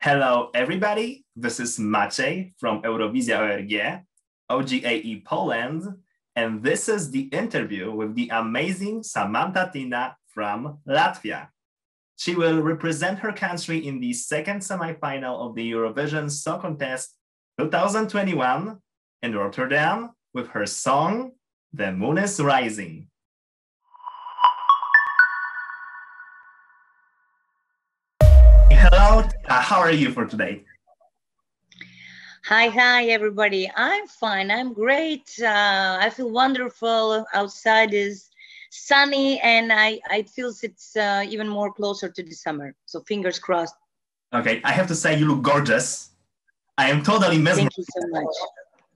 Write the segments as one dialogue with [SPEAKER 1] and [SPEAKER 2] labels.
[SPEAKER 1] Hello, everybody. This is Maciej from Eurowizja ORG, OGAE Poland, and this is the interview with the amazing Samantha Tina from Latvia. She will represent her country in the second semifinal of the Eurovision Song Contest 2021 in Rotterdam with her song, The Moon is Rising. Hello, how are you for today?
[SPEAKER 2] Hi, everybody. I'm fine. I'm great. I feel wonderful. Outside is sunny, and I feel it's even more closer to the summer. So fingers crossed.
[SPEAKER 1] Okay, I have to say you look gorgeous. I am totally mesmerized.
[SPEAKER 2] Thank you so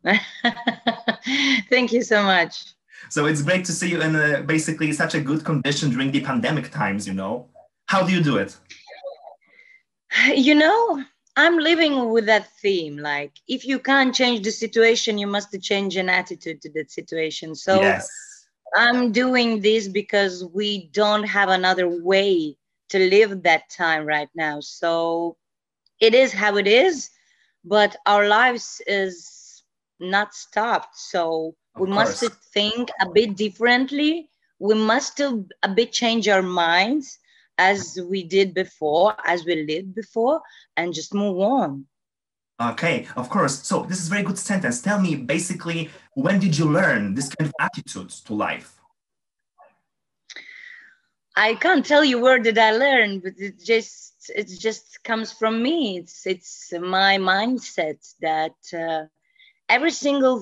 [SPEAKER 2] much. Thank you so much.
[SPEAKER 1] So it's great to see you in basically such a good condition during the pandemic times, you know. How do you do it?
[SPEAKER 2] You know, I'm living with that theme. Like, if you can't change the situation, you must change an attitude to that situation. So
[SPEAKER 1] yes.
[SPEAKER 2] I'm doing this because we don't have another way to live that time right now. So it is how it is, but our lives is not stopped. So we must think a bit differently. We must a bit change our minds as we did before, as we lived before, and just move on.
[SPEAKER 1] Okay, of course. So this is a very good sentence. Tell me, basically, when did you learn this kind of attitude to life?
[SPEAKER 2] I can't tell you where did I learn, but it just comes from me. It's my mindset that every single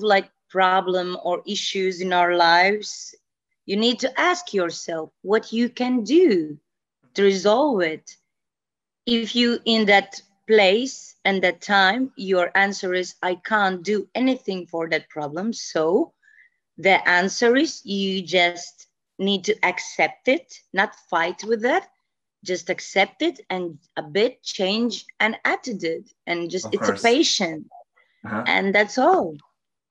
[SPEAKER 2] problem or issues in our lives, you need to ask yourself what you can do to resolve it. If you in that place and that time, your answer is, I can't do anything for that problem. So the answer is you just need to accept it, not fight with that. Just accept it and a bit change an attitude and just it's a patient. And that's all.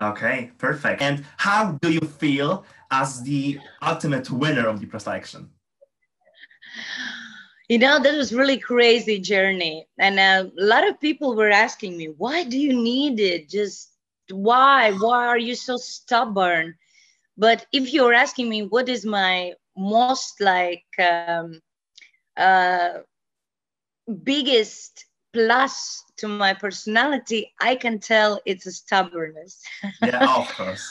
[SPEAKER 1] Okay, perfect. And how do you feel as the ultimate winner of the preselection?
[SPEAKER 2] You know, that was really crazy journey. And a lot of people were asking me, why do you need it? Just why are you so stubborn? But if you're asking me, what is my most biggest plus to my personality, I can tell it's a stubbornness.
[SPEAKER 1] Yeah, of course.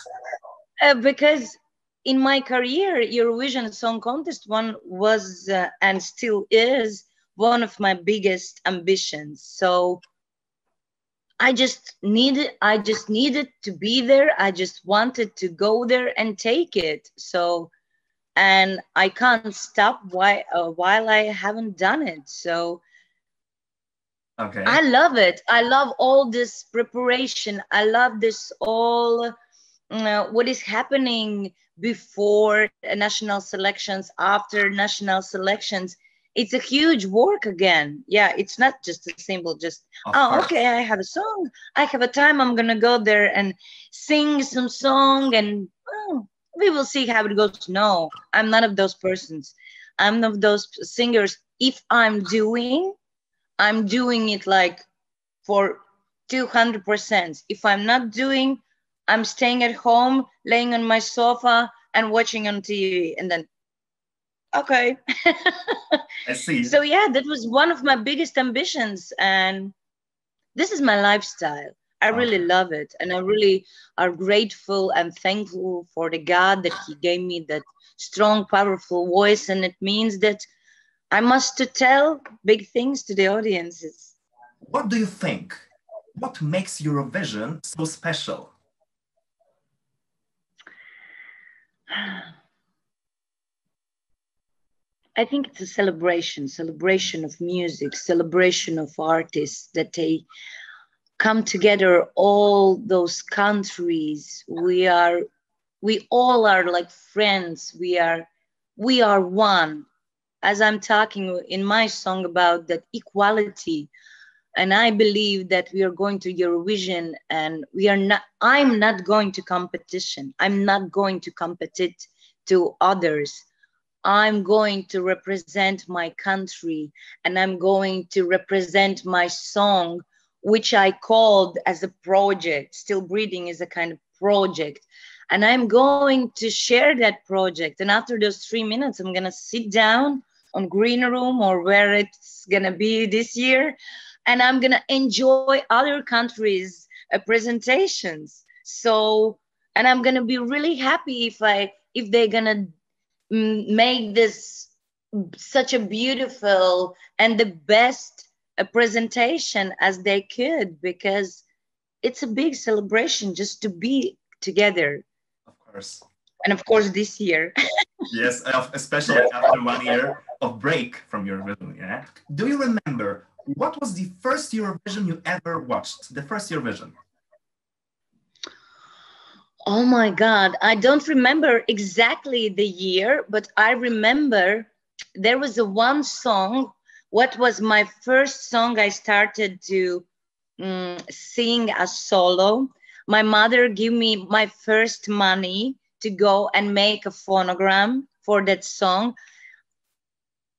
[SPEAKER 2] Because in my career, Eurovision Song Contest one was and still is one of my biggest ambitions. So I just needed to be there. I just wanted to go there and take it. So, and I can't stop while I haven't done it. So
[SPEAKER 1] okay.
[SPEAKER 2] I love it. I love all this preparation. I love this all what is happening before national selections, after national selections. It's a huge work again. Yeah, it's not just a simple okay, I have a song, I have a time, I'm gonna go there and sing some song and we will see how it goes. No, I'm none of those persons. I'm none of those singers. If I'm doing it like for 200%. If I'm not doing, I'm staying at home, laying on my sofa and watching on TV, and then okay.
[SPEAKER 1] I see.
[SPEAKER 2] So yeah, that was one of my biggest ambitions, and this is my lifestyle. I really love it, and I really are grateful and thankful for the God that He gave me that strong, powerful voice, and it means that I must tell big things to the audiences.
[SPEAKER 1] What do you think? What makes Eurovision so special?
[SPEAKER 2] I think it's a celebration of music, celebration of artists, that they come together, all those countries. We all are like friends. We are one. As I'm talking in my song about that equality, and I believe that we are going to Eurovision and I'm not going to competition. I'm not going to compete to others. I'm going to represent my country and I'm going to represent my song, which I called as a project. Still Breathing is a kind of project. And I'm going to share that project. And after those 3 minutes, I'm going to sit down on Green Room or where it's going to be this year. And I'm going to enjoy other countries' presentations. So, and I'm going to be really happy if they're going to make this such a beautiful and the best presentation as they could, because it's a big celebration just to be together.
[SPEAKER 1] Of course.
[SPEAKER 2] And of course this year.
[SPEAKER 1] Yes, especially after 1 year of break from Eurovision. Yeah. Do you remember what was the first Eurovision you ever watched? The first Eurovision?
[SPEAKER 2] Oh my God, I don't remember exactly the year, but I remember there was a one song. What was my first song I started to sing as solo? My mother gave me my first money to go and make a phonogram for that song.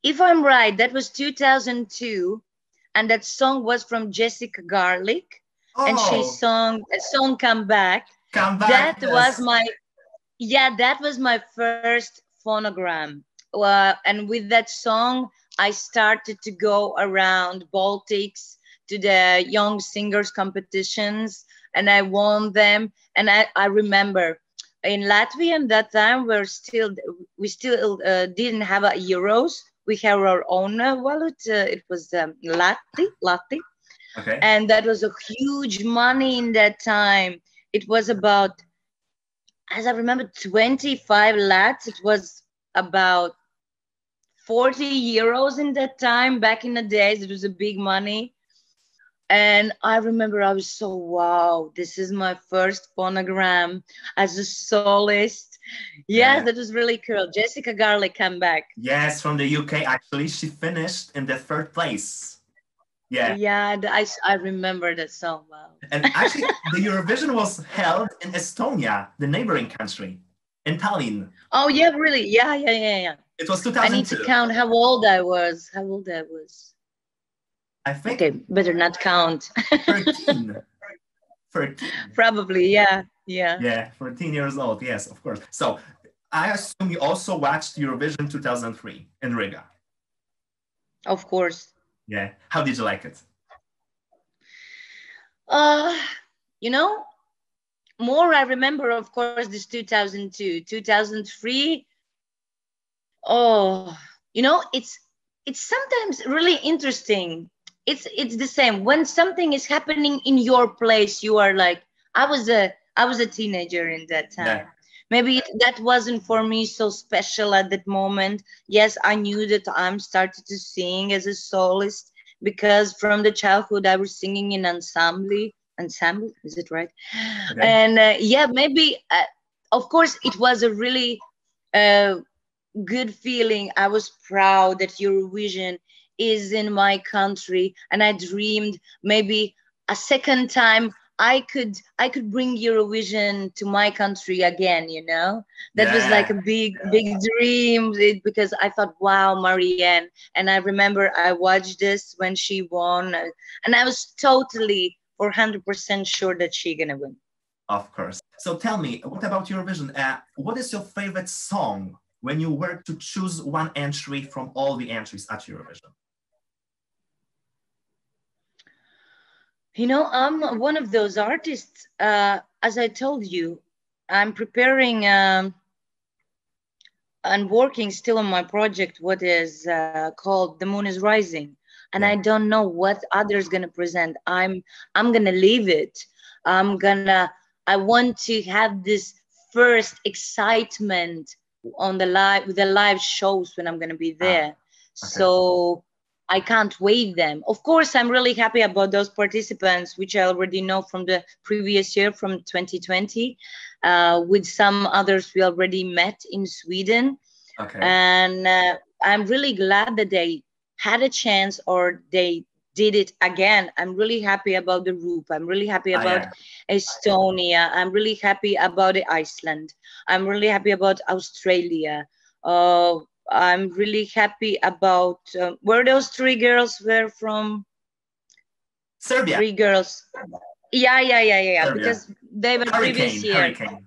[SPEAKER 2] If I'm right, that was 2002, and that song was from Jessica Garlick, and she sang a song "Come Back."
[SPEAKER 1] Come Back.
[SPEAKER 2] That was that was my first phonogram. And with that song, I started to go around Baltics to the young singers competitions, and I won them. And I remember in Latvia at that time, we still didn't have a euros. We have our own wallet. It was Lati.
[SPEAKER 1] Okay.
[SPEAKER 2] And that was a huge money in that time. It was about, as I remember, 25 lats. It was about 40 euros in that time. Back in the days, it was a big money. And I remember I was so, wow, this is my first phonogram as a soloist. Yes, that was really cool. Jessica Garlick Come Back.
[SPEAKER 1] Yes, from the UK. Actually, she finished in the 3rd place. Yeah.
[SPEAKER 2] Yeah, I remember that song well.
[SPEAKER 1] And actually, the Eurovision was held in Estonia, the neighboring country, in Tallinn.
[SPEAKER 2] Oh, yeah, really? Yeah.
[SPEAKER 1] It was 2002.
[SPEAKER 2] I need to count how old I was.
[SPEAKER 1] I think.
[SPEAKER 2] Okay, better not count.
[SPEAKER 1] 13. 13.
[SPEAKER 2] Probably, yeah.
[SPEAKER 1] Yeah, 14 years old. Yes, of course. So I assume you also watched Eurovision 2003 in Riga.
[SPEAKER 2] Of course.
[SPEAKER 1] Yeah. How did you like it?
[SPEAKER 2] More I remember, of course, this 2002, 2003. Oh, it's sometimes really interesting. It's the same when something is happening in your place. You are like, I was a teenager in that time.
[SPEAKER 1] Yeah.
[SPEAKER 2] Maybe that wasn't for me so special at that moment. Yes, I knew that I'm started to sing as a soloist because from the childhood I was singing in ensemble, is it right? Okay. And maybe, of course, it was a really good feeling. I was proud that Eurovision is in my country, and I dreamed maybe a second time I could bring Eurovision to my country again, That was like a big dream, because I thought, wow, Marianne. And I remember I watched this when she won, and I was totally 400% sure that she's gonna win.
[SPEAKER 1] Of course. So tell me, what about Eurovision? What is your favorite song when you were to choose one entry from all the entries at Eurovision?
[SPEAKER 2] I'm one of those artists. As I told you, I'm preparing and working still on my project, what is called The Moon is Rising. And I don't know what others gonna present. I'm gonna leave it. I want to have this first excitement on with the live shows when I'm gonna be there. Okay. So I can't wait them. Of course, I'm really happy about those participants, which I already know from the previous year, from 2020. With some others we already met in Sweden. Okay. And I'm really glad that they had a chance or they did it again. I'm really happy about the group. I'm really happy about Estonia. I'm really happy about Iceland. I'm really happy about Australia. I'm really happy about where those three girls were from.
[SPEAKER 1] Serbia.
[SPEAKER 2] Three girls. Yeah.
[SPEAKER 1] Serbia.
[SPEAKER 2] Because they were previous year.
[SPEAKER 1] Hurricane.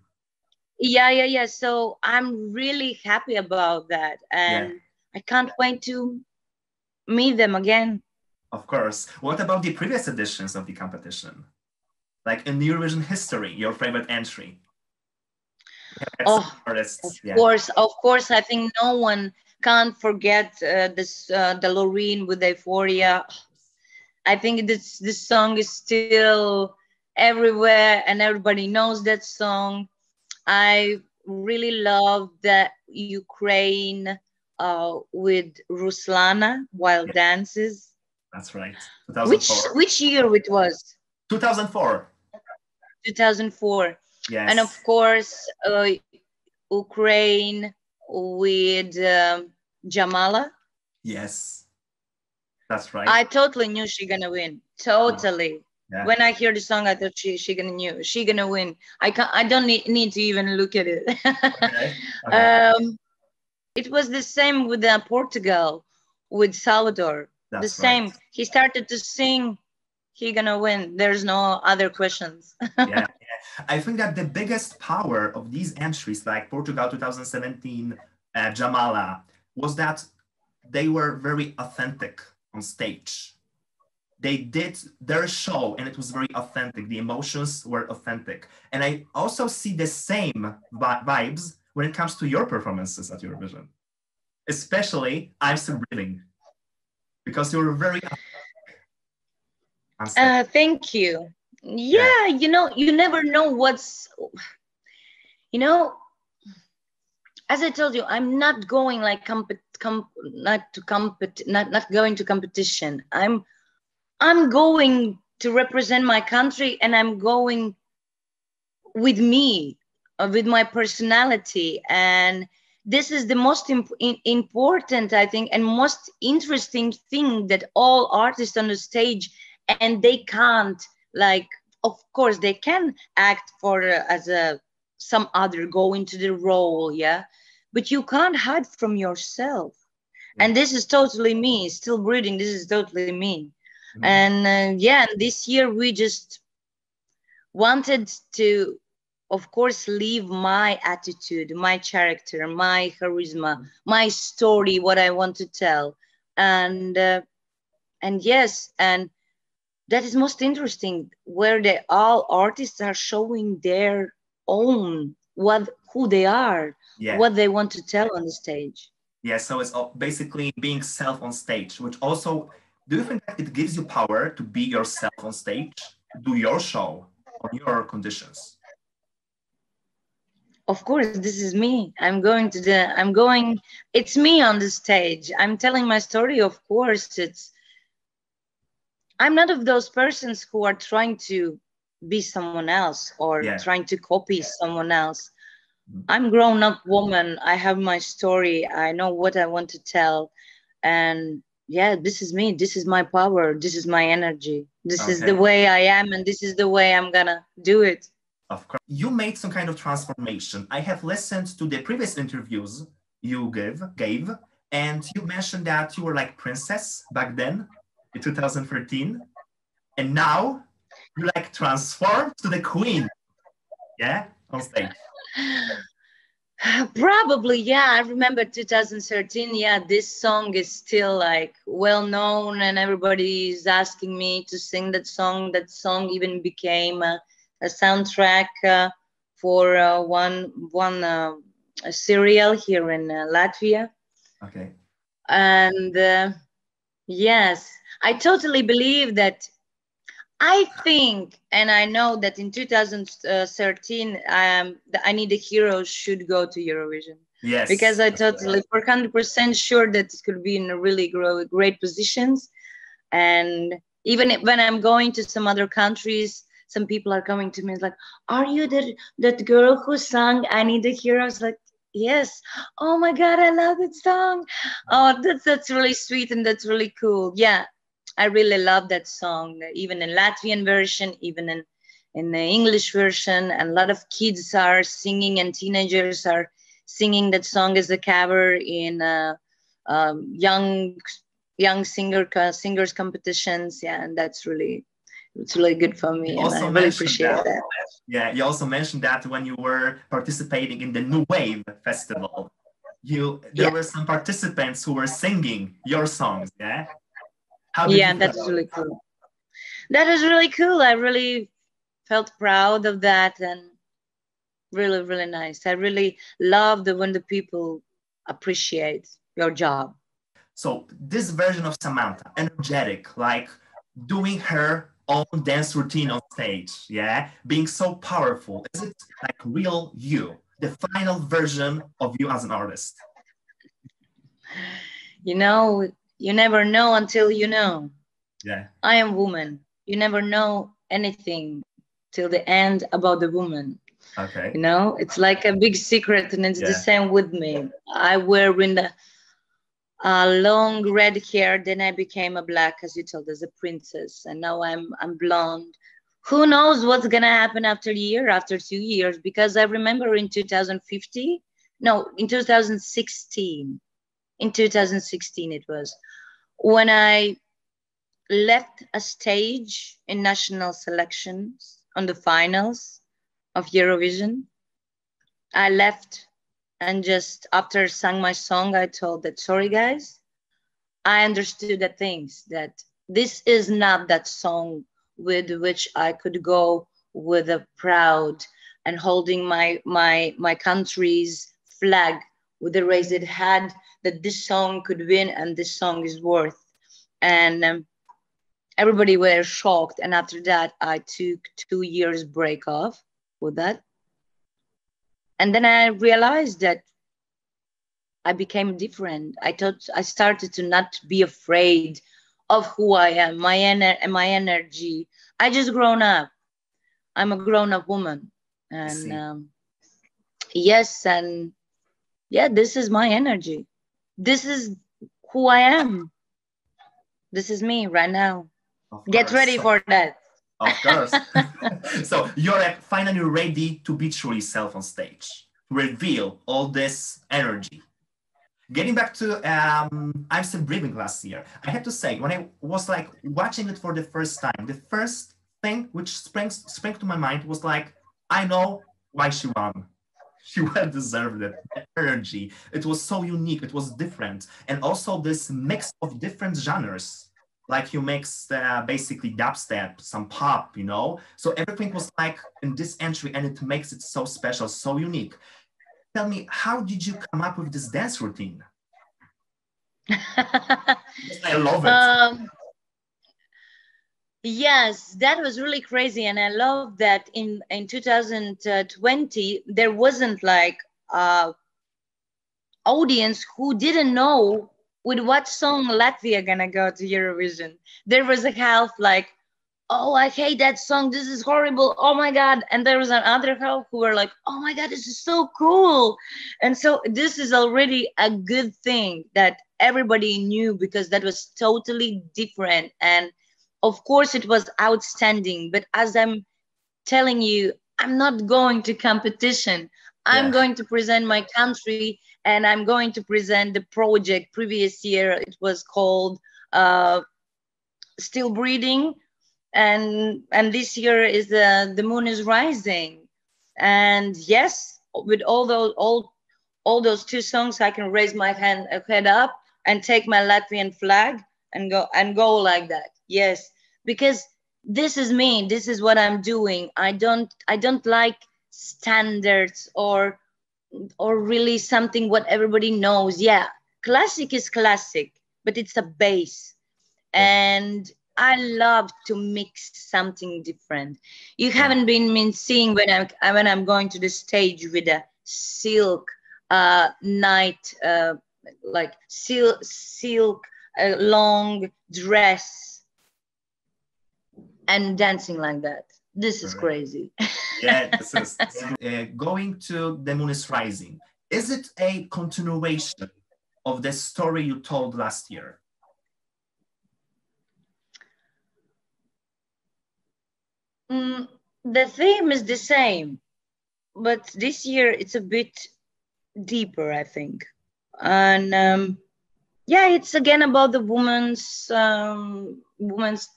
[SPEAKER 2] Yeah. So I'm really happy about that, and I can't wait to meet them again.
[SPEAKER 1] Of course. What about the previous editions of the competition? Like in Eurovision history, your favorite entry?
[SPEAKER 2] Of course. I think no one can't forget the Loreen with Euphoria. I think this song is still everywhere, and everybody knows that song. I really love that Ukraine with Ruslana, Wild Dances.
[SPEAKER 1] That's right. 2004.
[SPEAKER 2] Which year it was?
[SPEAKER 1] 2004.
[SPEAKER 2] 2004.
[SPEAKER 1] Yes.
[SPEAKER 2] And of course, Ukraine with Jamala.
[SPEAKER 1] Yes, that's right.
[SPEAKER 2] I totally knew she gonna win. Totally.
[SPEAKER 1] Yeah.
[SPEAKER 2] When I hear the song, I thought she gonna win. I don't need to even look at it.
[SPEAKER 1] Okay.
[SPEAKER 2] It was the same with Portugal, with Salvador.
[SPEAKER 1] That's
[SPEAKER 2] the same.
[SPEAKER 1] Right.
[SPEAKER 2] He started to sing. He gonna win. There's no other questions.
[SPEAKER 1] Yeah. I think that the biggest power of these entries, like Portugal 2017, Jamala, was that they were very authentic on stage. They did their show and it was very authentic. The emotions were authentic. And I also see the same vibes when it comes to your performances at Eurovision. Especially I'm Still Breathing, because you were very authentic.
[SPEAKER 2] Thank you. Yeah, you never know what's, as I told you, I'm not going like not going to competition. I'm going to represent my country, and I'm going with me, with my personality. And this is the most important, I think, and most interesting thing that all artists on the stage, and they can't, like, of course they can act for some other, go into the role, yeah, but you can't hide from yourself. And this is totally me. Still Breathing, this is totally me. And this year we just wanted to, of course, leave my attitude, my character, my charisma, my story, what I want to tell. And yes, and that is most interesting, where all artists are showing their own, who they are, what they want to tell on the stage.
[SPEAKER 1] Yeah, so it's basically being self on stage, which also, do you think that it gives you power to be yourself on stage, do your show on your conditions?
[SPEAKER 2] Of course, this is me. It's me on the stage. I'm telling my story, of course. I'm not of those persons who are trying to be someone else or trying to copy someone else. I'm a grown-up woman. I have my story. I know what I want to tell. And yeah, this is me. This is my power. This is my energy. This is the way I am, and this is the way I'm gonna do it.
[SPEAKER 1] Of course. You made some kind of transformation. I have listened to the previous interviews you gave, and you mentioned that you were like princess back then in 2013, and now you like transformed to the queen, on stage.
[SPEAKER 2] Probably, yeah. I remember 2013. Yeah, this song is still like well known, and everybody is asking me to sing that song. That song even became a soundtrack for one serial here in Latvia.
[SPEAKER 1] Okay.
[SPEAKER 2] And yes, I totally believe that. I think, and I know that in 2013, I Need a Hero should go to Eurovision.
[SPEAKER 1] Yes.
[SPEAKER 2] Because I totally, 100% sure that it could be in a really great positions. And even when I'm going to some other countries, some people are coming to me like, "Are you that girl who sang I Need a Hero?" I was like, "Yes." "Oh my God, I love that song." Oh, that's really sweet, and that's really cool. Yeah. I really love that song, even in Latvian version, even in the English version. And a lot of kids are singing, and teenagers are singing that song as a cover in young singers competitions. Yeah, and it's really good for me, and I really appreciate that.
[SPEAKER 1] Yeah, you also mentioned that when you were participating in the New Wave Festival, there were some participants who were singing your songs. Yeah, how did you feel?
[SPEAKER 2] That's really cool. That was really cool. I really felt proud of that, and really, really nice. I really love when the people appreciate your job.
[SPEAKER 1] So this version of Samantha, energetic, like doing her own dance routine on stage, yeah, being so powerful, is it like real you, the final version of you as an artist?
[SPEAKER 2] You know, you never know until you know.
[SPEAKER 1] Yeah.
[SPEAKER 2] I am woman. You never know anything till the end about the woman.
[SPEAKER 1] Okay.
[SPEAKER 2] You know, it's like a big secret, and it's the same with me. I wear in the long red hair, then I became a black, as you told, as a princess, and now I'm blonde. Who knows what's gonna happen after a year, after 2 years? Because I remember in 2015, no, in 2016, it was when I left a stage in national selections on the finals of Eurovision. I left, and just after I sang my song, I told that, sorry guys, I understood that this is not that song with which I could go with a proud and holding my country's flag with a raised hand, that this song could win and this song is worth. And everybody were shocked. And after that, I took 2 years break off with that. And then I realized that I became different. I started to not be afraid of who I am, my energy. I just grown up. I'm a grown up woman. And yes, and yeah, this is my energy. This is who I am. This is me right now. Get ready for that.
[SPEAKER 1] Of course. So you're finally ready to be truly self on stage, to reveal all this energy. Getting back to I'm Still Breathing last year, I have to say, when I was like watching it for the first time, the first thing which sprang to my mind was like, I know why she won. She well deserved it. The energy, it was so unique, it was different. And also this mix of different genres. Like you mix basically dubstep, some pop, you know? So everything was like in this entry, and it makes it so special, so unique. Tell me, how did you come up with this dance routine? I love it.
[SPEAKER 2] Yes, that was really crazy. And I love that in 2020, there wasn't like audience who didn't know with what song Latvia gonna go to Eurovision. There was a half like, oh, I hate that song, this is horrible, oh my god. And there was another half who were like, oh my god, this is so cool. And so this is already a good thing that everybody knew, because that was totally different. And of course it was outstanding. But as I'm telling you, I'm not going to competition. I'm going to present my country, and I'm going to present the project. Previous year it was called Still Breathing, and this year is The Moon is Rising. And yes, with all those two songs, I can raise my head up and take my Latvian flag and go like that. Yes, because this is me, this is what I'm doing. I don't like standards or really something what everybody knows. Yeah, classic is classic, but it's a base. And I love to mix something different. You haven't been seeing when I'm going to the stage with a silk night, like silk long dress and dancing like that. This is crazy.
[SPEAKER 1] Yeah, this is going to The Moon is Rising. Is it a continuation of the story you told last year?
[SPEAKER 2] The theme is the same, but this year it's a bit deeper, I think. And yeah, it's again about the woman's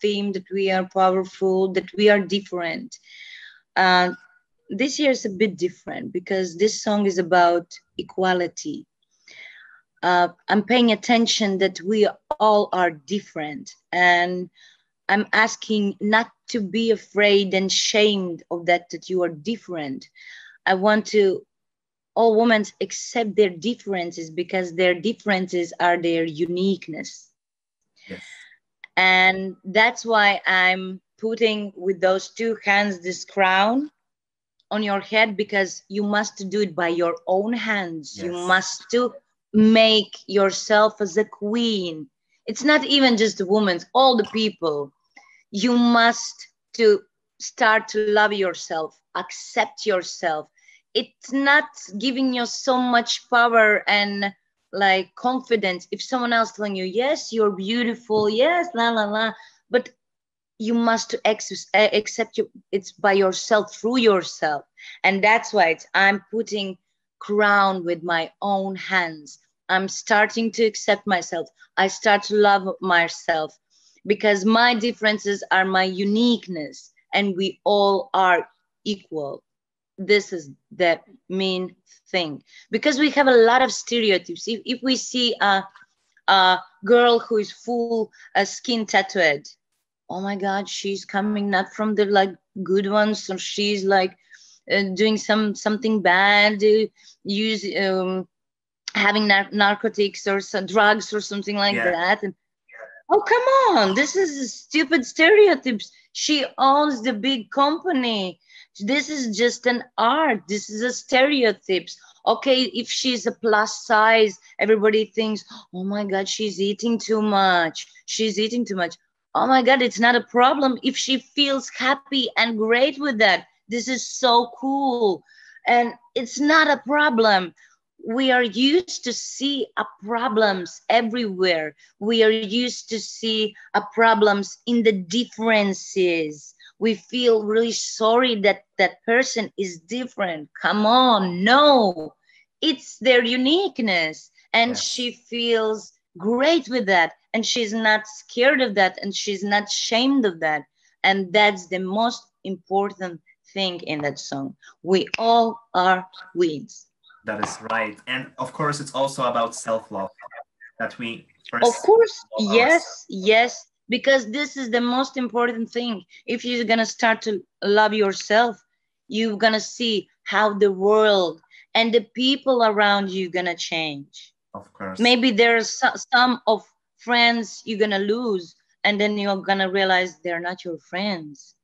[SPEAKER 2] theme, that we are powerful, that we are different. Uh, this year is a bit different because this song is about equality. I'm paying attention that we all are different, and I'm asking not to be afraid and shamed of that you are different. I want to all women accept their differences, because their differences are their uniqueness.
[SPEAKER 1] Yes.
[SPEAKER 2] And that's why I'm putting with those two hands this crown on your head, because you must do it by your own hands.
[SPEAKER 1] Yes.
[SPEAKER 2] You must to make yourself as a queen. It's not even just the women, all the people. You must to start to love yourself, accept yourself. It's not giving you so much power and like confidence if someone else telling you, yes, you're beautiful, yes, la la la, but you must accept you, it's by yourself, through yourself. And that's why I'm putting crown with my own hands. I'm starting to accept myself. I start to love myself, because my differences are my uniqueness, and we all are equal. This is the main thing, because we have a lot of stereotypes. If we see a girl who is full skin tattooed, oh my god, she's coming not from the like good ones, or she's like doing something bad, use having narcotics or some drugs or something like
[SPEAKER 1] Yeah.
[SPEAKER 2] that. And oh, come on, this is stupid stereotypes. She owns the big company. This is just an art. This is a stereotypes. Okay, if she's a plus size, everybody thinks, oh my god, she's eating too much. She's eating too much. Oh my god, it's not a problem if she feels happy and great with that. This is so cool. And it's not a problem. We are used to see problems everywhere. We are used to see problems in the differences. We feel really sorry that that person is different. Come on, no, it's their uniqueness, and
[SPEAKER 1] Yes.
[SPEAKER 2] she feels great with that, and she's not scared of that, and she's not ashamed of that. And that's the most important thing in that song. We all are queens.
[SPEAKER 1] That is right. And of course, it's also about self-love, that we
[SPEAKER 2] Of
[SPEAKER 1] first
[SPEAKER 2] course,
[SPEAKER 1] love ourselves.
[SPEAKER 2] yes, because this is the most important thing. If you're gonna start to love yourself, you're gonna see how the world and the people around you gonna change.
[SPEAKER 1] Of course.
[SPEAKER 2] Maybe there's some of friends you're gonna lose, and then you're gonna realize they're not your friends.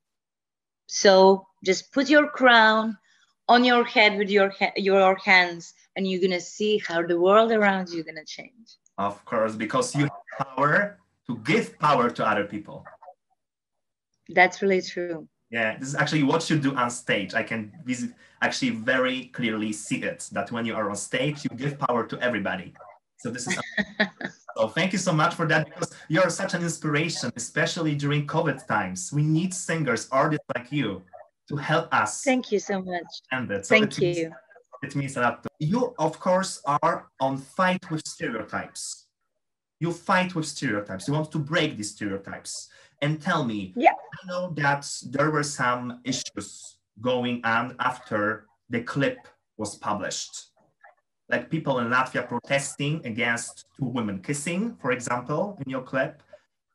[SPEAKER 2] So just put your crown on your head with your hands, and you're gonna see how the world around you gonna change.
[SPEAKER 1] Of course, because you have power to give power to other people.
[SPEAKER 2] That's really true.
[SPEAKER 1] Yeah, this is actually what you do on stage. I can actually very clearly see it, that when you are on stage, you give power to everybody. So this is so thank you so much for that, because you are such an inspiration, especially during COVID times. We need singers, artists like you to help us.
[SPEAKER 2] Thank you so much.
[SPEAKER 1] And so
[SPEAKER 2] thank you.
[SPEAKER 1] It means a lot. You, of course, are on fight with stereotypes. You fight with stereotypes. You want to break these stereotypes. And tell me,
[SPEAKER 2] yeah,
[SPEAKER 1] I know that there were some issues going on after the clip was published. Like people in Latvia protesting against two women kissing, for example, in your clip.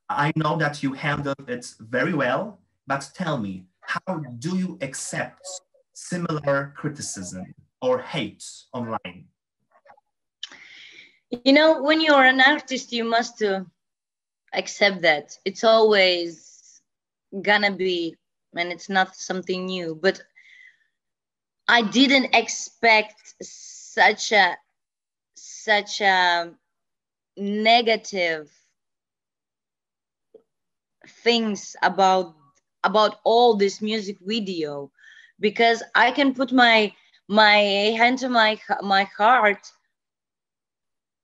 [SPEAKER 1] I know that you handled it very well, but tell me, how do you accept similar criticism or hate online?
[SPEAKER 2] You know, when you're an artist, you must accept that. It's always gonna be, and it's not something new, but I didn't expect such a negative things about all this music video, because I can put my hand to my heart.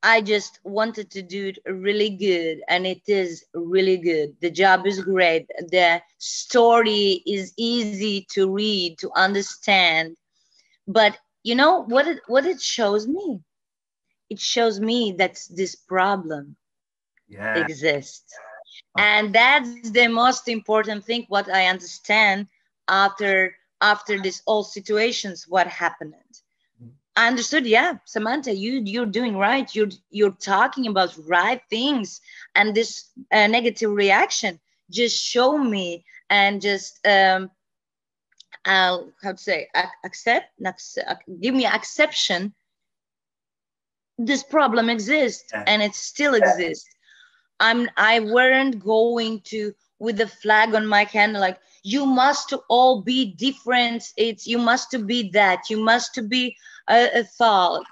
[SPEAKER 2] I just wanted to do it really good, and it is really good. The job is great. The story is easy to read, to understand, but you know what it shows me? It shows me that this problem
[SPEAKER 1] Yeah.
[SPEAKER 2] exists. And that's the most important thing, what I understand after this all situations, what happened. I understood, yeah, Samantha, you're doing right. You're talking about right things, and this negative reaction just show me and just how to say give me acceptation. This problem exists,
[SPEAKER 1] Yeah.
[SPEAKER 2] and it still exists. I weren't going to with the flag on my hand like you must all be different. It's you must to be that. You must to be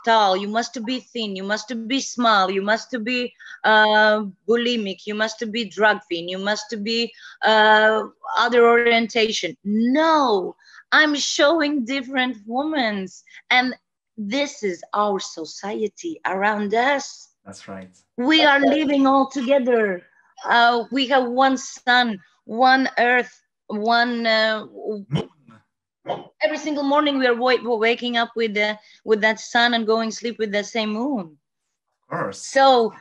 [SPEAKER 2] tall. You must to be thin. You must to be small. You must to be bulimic. You must to be drug fiend. You must to be other orientation. No, I'm showing different women's, and this is our society around us.
[SPEAKER 1] That's right.
[SPEAKER 2] We are living all together. We have one sun, one earth, one. Every single morning we are waking up with that sun and going sleep with the same moon.
[SPEAKER 1] Of course.
[SPEAKER 2] So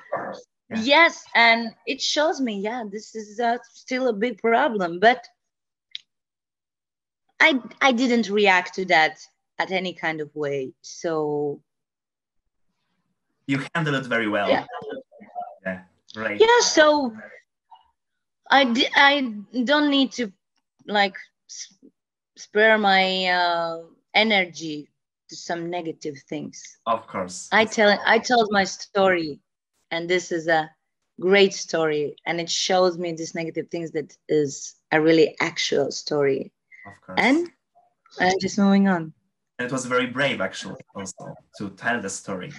[SPEAKER 1] Yeah.
[SPEAKER 2] yes, and it shows me, yeah, this is still a big problem. But I didn't react to that at any kind of way. So
[SPEAKER 1] you handle it very well.
[SPEAKER 2] yeah.
[SPEAKER 1] Yeah. Right.
[SPEAKER 2] Yeah. So I don't need to like spare my energy to some negative things.
[SPEAKER 1] Of course.
[SPEAKER 2] I told my story, and this is a great story, and it shows me these negative things that is a really actual story.
[SPEAKER 1] Of course.
[SPEAKER 2] And I'm just moving on.
[SPEAKER 1] And it was very brave, actually, also to tell the story.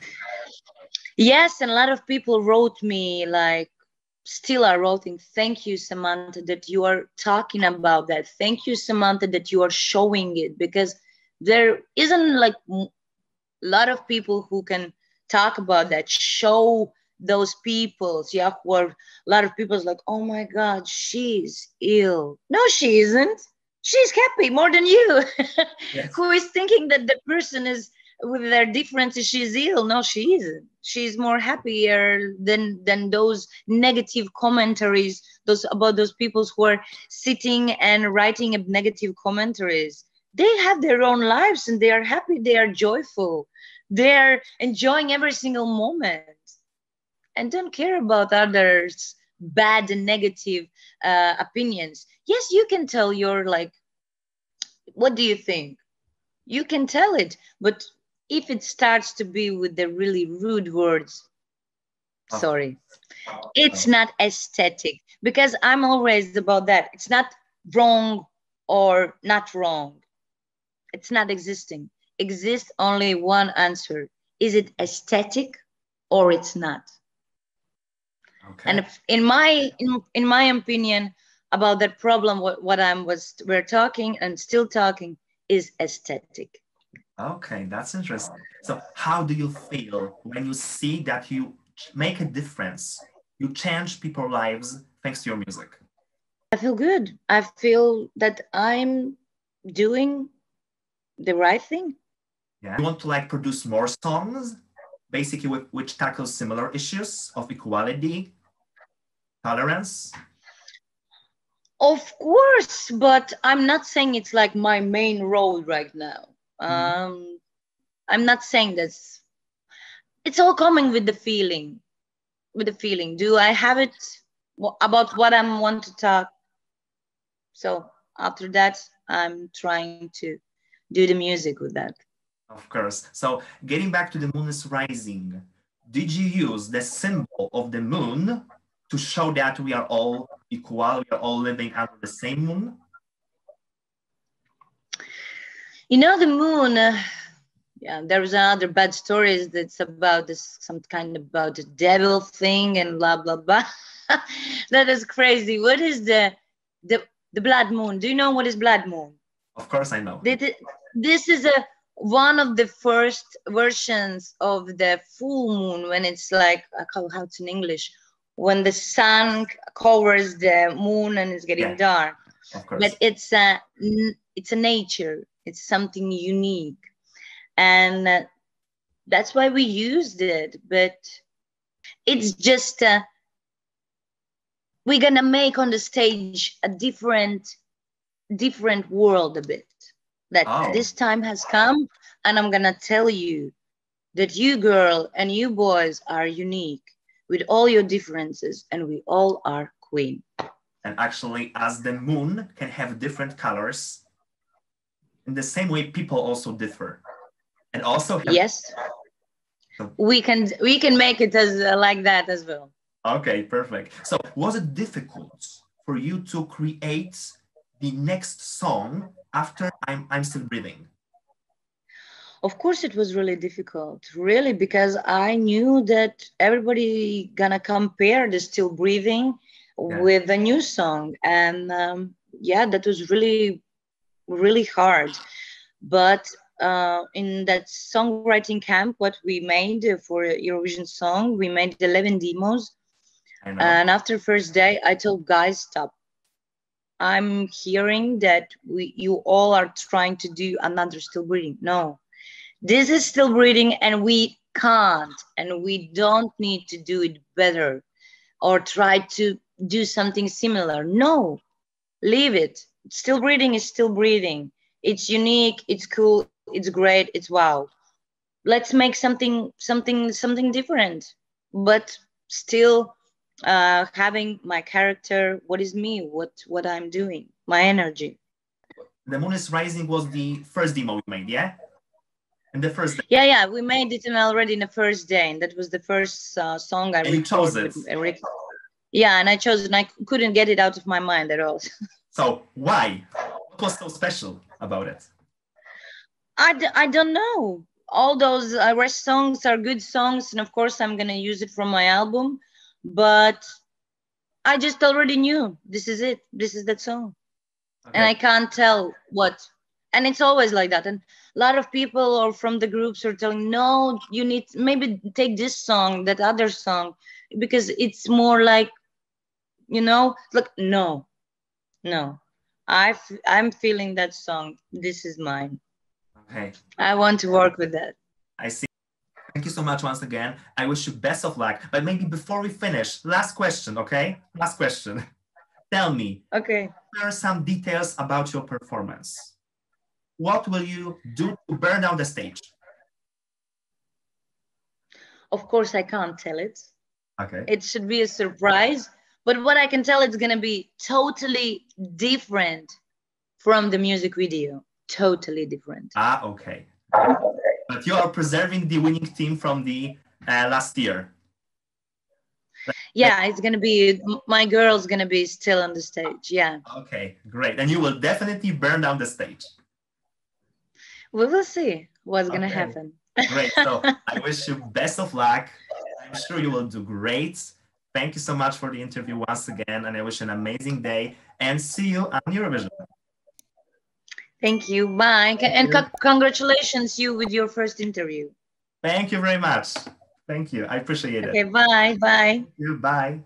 [SPEAKER 2] Yes, and a lot of people wrote me like, still are writing, thank you, Samantha, that you are talking about that. Thank you, Samantha, that you are showing it, because there isn't like a lot of people who can talk about that, show those people, yeah, who are a lot of people's like, oh my God, she's ill. No, she isn't. She's happy more than you.
[SPEAKER 1] Yes.
[SPEAKER 2] Who is thinking that the person is with their differences, she's ill? No, she isn't. She's more happier than those negative commentaries, those about those people who are sitting and writing negative commentaries. They have their own lives and they are happy, they are joyful, they're enjoying every single moment and don't care about others bad and negative opinions. Yes, you can tell your like, what do you think? You can tell it, but if it starts to be with the really rude words, sorry, it's not aesthetic, because I'm always about that. It's not wrong or not wrong. It's not existing. Exists only one answer. Is it aesthetic or it's not?
[SPEAKER 1] Okay.
[SPEAKER 2] And if, in my opinion about that problem, we're talking and still talking is aesthetic.
[SPEAKER 1] Okay, that's interesting. So how do you feel when you see that you make a difference? You change people's lives thanks to your music.
[SPEAKER 2] I feel good. I feel that I'm doing the right thing.
[SPEAKER 1] Yeah. You want to like produce more songs, basically which tackles similar issues of equality, tolerance?
[SPEAKER 2] Of course, but I'm not saying it's like my main role right now. I'm not saying this. It's all coming with the feeling. Do I have it about what I want to talk? So after that, I'm trying to do the music with that.
[SPEAKER 1] Of course. So getting back to the moon is rising, did you use the symbol of the moon to show that we are all equal, we are all living under the same moon?
[SPEAKER 2] You know, the moon, yeah, there's another bad stories that's about this, some kind of about the devil thing and blah, blah, blah. That is crazy. What is the blood moon? Do you know what is blood moon?
[SPEAKER 1] Of course I know.
[SPEAKER 2] This is one of the first versions of the full moon, when it's like, how it's in English, when the sun covers the moon and it's getting dark.
[SPEAKER 1] Of course.
[SPEAKER 2] But it's a nature. It's something unique. and that's why we used it. But it's just we're gonna make on the stage a different world a bit. That this time has come, and I'm gonna tell you that you girl and you boys are unique with all your differences, and we all are queen.
[SPEAKER 1] And actually, as the moon can have different colors, in the same way, people also differ, and also have...
[SPEAKER 2] Yes, we can make it as like that as well.
[SPEAKER 1] Okay, perfect. So was it difficult for you to create the next song after I'm Still Breathing?
[SPEAKER 2] Of course it was really difficult, really, because I knew that everybody gonna compare the Still Breathing with the new song, and yeah, that was really hard. But in that songwriting camp, what we made for Eurovision song, we made 11 demos. And after first day, I told guys, stop. I'm hearing that you all are trying to do another Still Breathing. No, this is Still Breathing, and we can't, and we don't need to do it better or try to do something similar. No, leave it. Still Breathing is Still Breathing. It's unique, it's cool, it's great, it's wow. Let's make something different, but still having my character, what is me, what I'm doing, my energy.
[SPEAKER 1] The Moon is Rising was the first demo we made, yeah? And the first day.
[SPEAKER 2] Yeah, we made it already in the first day, and that was the first song I recorded. Yeah, and I chose it, and I couldn't get it out of my mind at all.
[SPEAKER 1] So why? What was so special about it?
[SPEAKER 2] I don't know. All those rest songs are good songs, and of course I'm gonna use it from my album, but I just already knew this is it. This is that song. Okay. And I can't tell what. And it's always like that. And a lot of people or from the groups are telling, no, you need maybe take this song, that other song, because it's more like, you know, look, no. I'm feeling that song. This is mine.
[SPEAKER 1] Okay.
[SPEAKER 2] I want to work with that.
[SPEAKER 1] I see. Thank you so much once again. I wish you best of luck. But maybe before we finish, last question, okay? Last question. Tell me.
[SPEAKER 2] Okay.
[SPEAKER 1] Share some details about your performance. What will you do to burn down the stage?
[SPEAKER 2] Of course, I can't tell it.
[SPEAKER 1] Okay.
[SPEAKER 2] It should be a surprise. But what I can tell, it's going to be totally different from the music video. Totally different.
[SPEAKER 1] Ah, okay. But you are preserving the winning team from the last year.
[SPEAKER 2] Yeah, it's going to be, my girl's going to be still on the stage. Yeah.
[SPEAKER 1] Okay, great. And you will definitely burn down the stage.
[SPEAKER 2] We will see what's going to happen.
[SPEAKER 1] Great. So I wish you best of luck. I'm sure you will do great. Thank you so much for the interview once again. And I wish you an amazing day and see you on Eurovision.
[SPEAKER 2] Thank you. Bye. And congratulations you with your first interview.
[SPEAKER 1] Thank you very much. Thank you. I appreciate it.
[SPEAKER 2] Okay, bye. Bye.
[SPEAKER 1] Thank you. Bye.